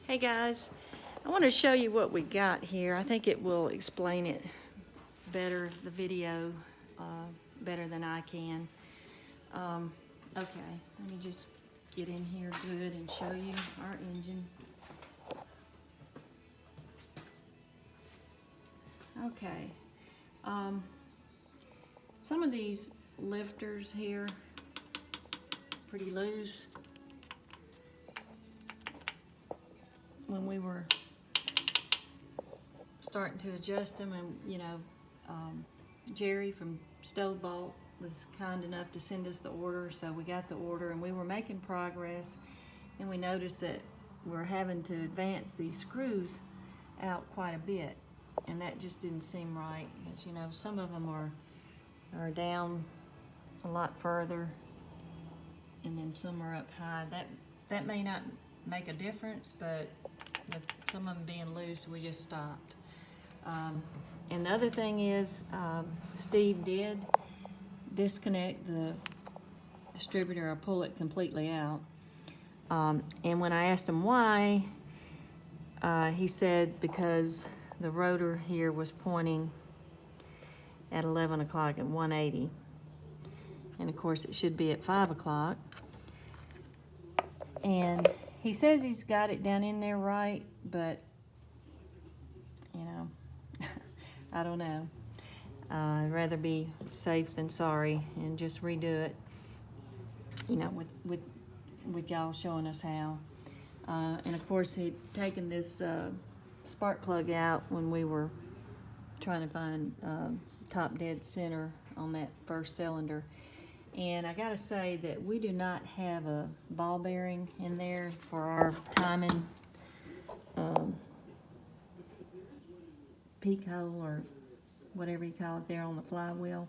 Hey guys, I want to show you what we got here. I think it will explain it better, the video, better than I can. Okay, let me just get in here good and show you our engine. Okay, some of these lifters here, pretty loose. When we were starting to adjust them, and Jerry from Stove Bolt was kind enough to send us the order, so we got the order and we were making progress, and we noticed that we're having to advance these screws out quite a bit, and that just didn't seem right. As you know, some of them are down a lot further, and then some are up high. That may not make a difference, but with some of them being loose, we just stopped. And the other thing is, Steve did disconnect the distributor or pull it completely out. And when I asked him why, he said because the rotor here was pointing at 11 o'clock at 180. And of course it should be at 5 o'clock. And he says he's got it down in there right, but I don't know. I'd rather be safe than sorry and just redo it, with y'all showing us how. And of course he'd taken this spark plug out when we were trying to find top dead center on that first cylinder. And I gotta say that we do not have a ball bearing in there for our timing peak hole, or whatever you call it there on the flywheel.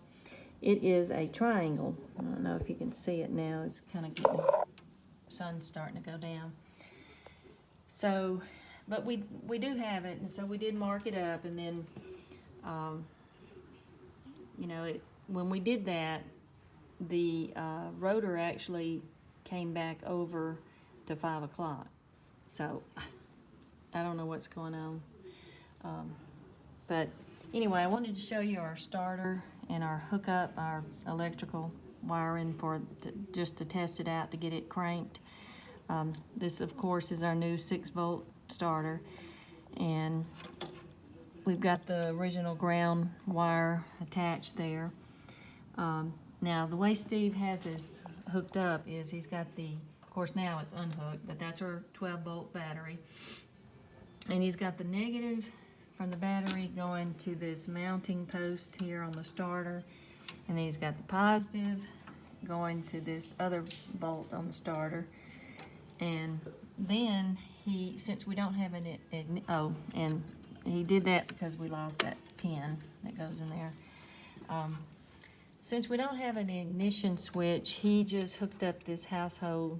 It is a triangle. I don't know if you can see it now. It's kind of getting, sun's starting to go down. So, but we do have it, and so we did mark it up, and then, when we did that, the rotor actually came back over to 5 o'clock. So I don't know what's going on. But anyway, I wanted to show you our starter and our hookup, our electrical wiring just to test it out, to get it cranked. This of course is our new 6-volt starter, and we've got the original ground wire attached there. Now, the way Steve has this hooked up is he's got of course now it's unhooked, but that's our 12-volt battery. And he's got the negative from the battery going to this mounting post here on the starter. And then he's got the positive going to this other bolt on the starter. And then since we don't have and he did that because we lost that pin that goes in there. Since we don't have an ignition switch, he just hooked up this household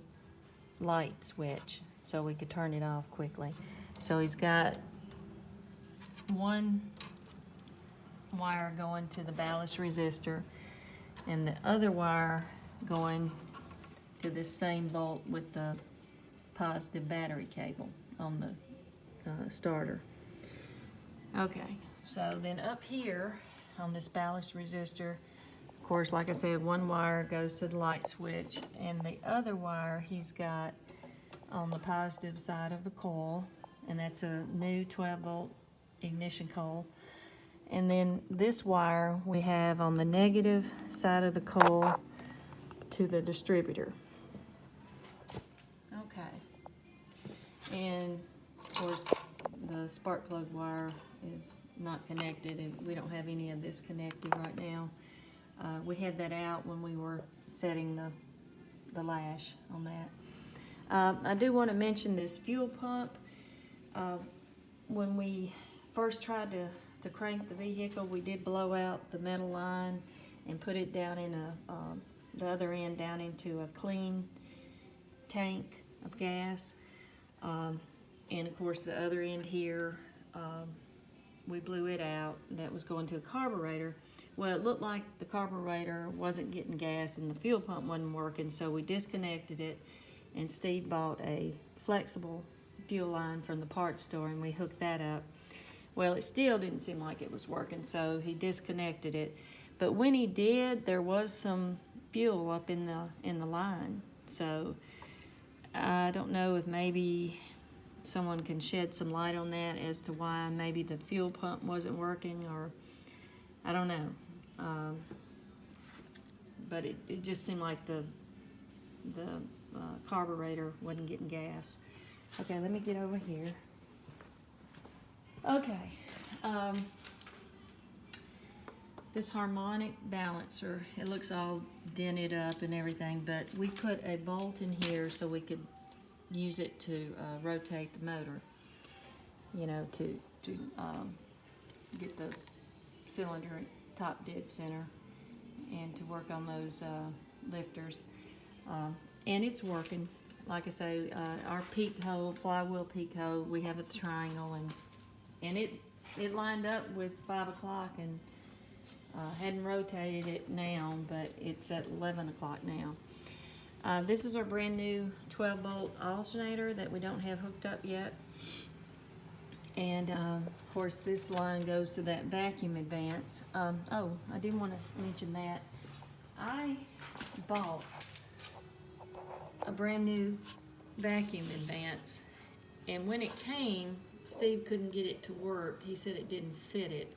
light switch so we could turn it off quickly. So he's got one wire going to the ballast resistor, and the other wire going to this same bolt with the positive battery cable on the starter. Okay, so then up here on this ballast resistor, of course, like I said, one wire goes to the light switch, and the other wire he's got on the positive side of the coil, and that's a new 12-volt ignition coil. And then this wire we have on the negative side of the coil to the distributor. Okay. And of course, the spark plug wire is not connected, and we don't have any of this connected right now. We had that out when we were setting the lash on that. I do want to mention this fuel pump. When we first tried to crank the vehicle, we did blow out the metal line and put it down in the other end down into a clean tank of gas. And of course the other end here, we blew it out. That was going to a carburetor. Well, it looked like the carburetor wasn't getting gas and the fuel pump wasn't working, so we disconnected it, and Steve bought a flexible fuel line from the parts store, and we hooked that up. Well, it still didn't seem like it was working, so he disconnected it. But when he did, there was some fuel up in the line. So I don't know if maybe someone can shed some light on that as to why maybe the fuel pump wasn't working, or I don't know. But it just seemed like the carburetor wasn't getting gas. Okay, let me get over here. Okay, this harmonic balancer, it looks all dented up and everything, but we put a bolt in here so we could use it to rotate the motor, you know, to get the cylinder top dead center and to work on those lifters. And it's working. Like I say, our peak hole, flywheel peak hole, we have a triangle, and it lined up with 5 o'clock, and hadn't rotated it now, but it's at 11 o'clock now. This is our brand new 12-volt alternator that we don't have hooked up yet. And of course this line goes to that vacuum advance. Oh, I didn't want to mention that. I bought a brand new vacuum advance, and when it came, Steve couldn't get it to work. He said it didn't fit it.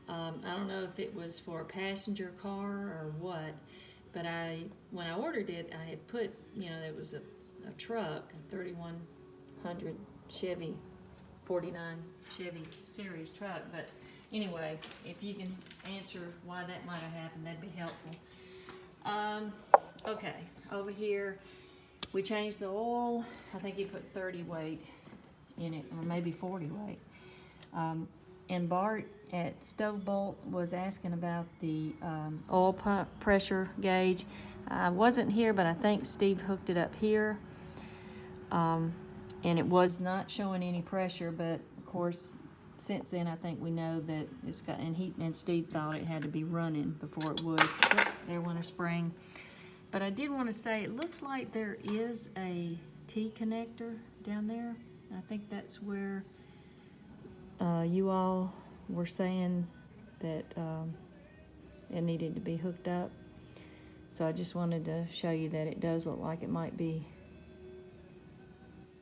I don't know if it was for a passenger car or what, but when I ordered it, I had put, you know, there was a truck, a 3100 Chevy, 49 Chevy series truck. But anyway, if you can answer why that might have happened, that'd be helpful. Okay, over here, we changed the oil. I think he put 30 weight in it, or maybe 40 weight. And Bart at Stove Bolt was asking about the oil pump pressure gauge. I wasn't here, but I think Steve hooked it up here. And it was not showing any pressure, but of course, since then I think we know that it's got, and Steve thought it had to be running before it would. Oops, there went a spring. But I did want to say, it looks like there is a T connector down there. I think that's where you all were saying that it needed to be hooked up. So I just wanted to show you that it does look like it might be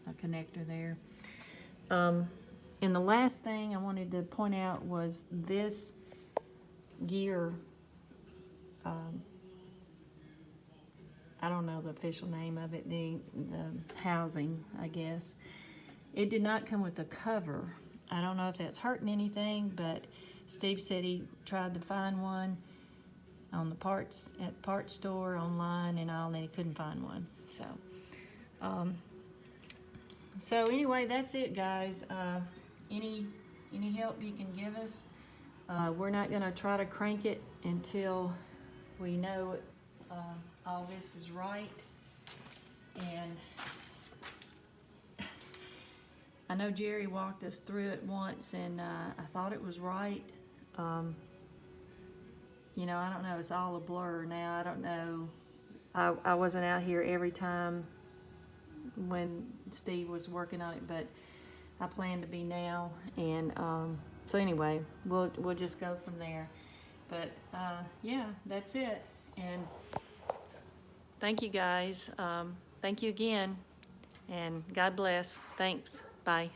a connector there. And the last thing I wanted to point out was this gear. I don't know the official name of it, the housing, I guess. It did not come with a cover. I don't know if that's hurting anything, but Steve said he tried to find one on the parts store, online, and all, and he couldn't find one. So anyway, that's it, guys. Any help you can give us? We're not going to try to crank it until we know all this is right. And I know Jerry walked us through it once, and I thought it was right. You know, I don't know. It's all a blur now. I don't know. I wasn't out here every time when Steve was working on it, but I plan to be now. And so anyway, we'll just go from there. But yeah, that's it. And thank you, guys. Thank you again, and God bless. Thanks. Bye.